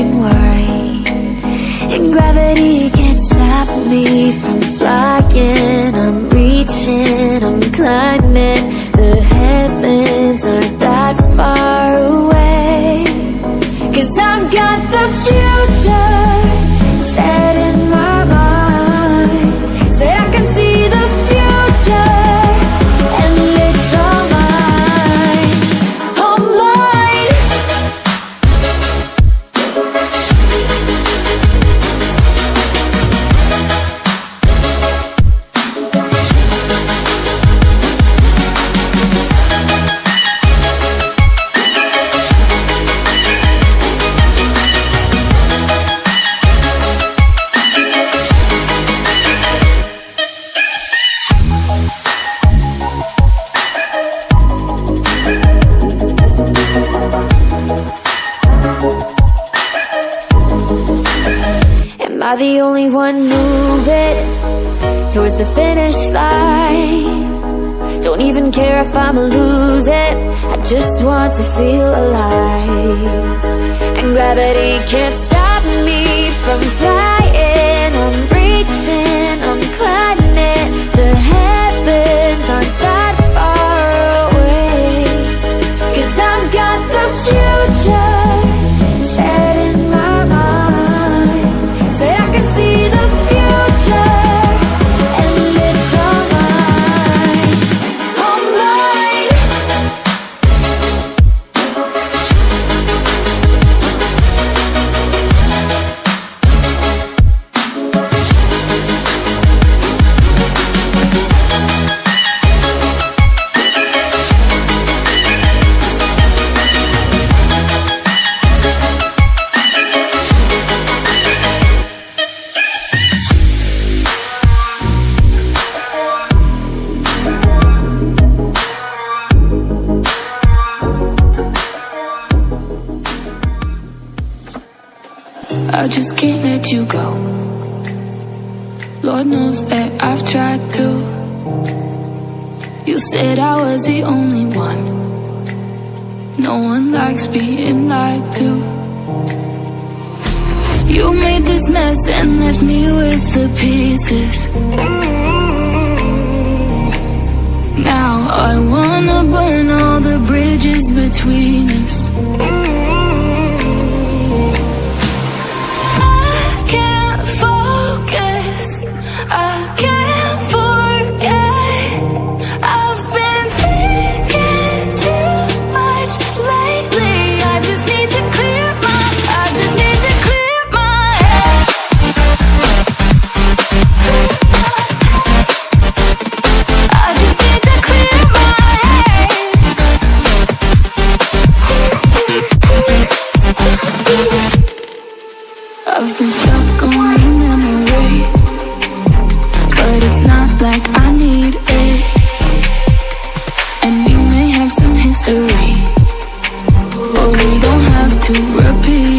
and white, and gravity can't stop me from flying. I'm reaching, I'm climbing. The heavens aren't that far away, 'cause I've got the future set in my mind. Said I can see the future, and it's all mine, all mine. Am I the only one moving towards the finish line? Don't even care if I'ma lose it, I just want to feel alive. And gravity can't stop me from flying. I'm reaching, I'm climbing. The heavens aren't that far away, 'cause I've got the future set in my mind. Say I can see the future, and it's all mine, all mine. I just can't let you go. Lord knows that I've tried to. You said I was the only one. No one likes being lied to. You made this mess and left me with the pieces. Now I wanna burn all the bridges between us. I can't forget. I've been thinking too much lately. I just need to clear my head. I just need to clear my head. I've been stuck on your memory, but it's not like I need it. And we may have some history, but we don't have to repeat.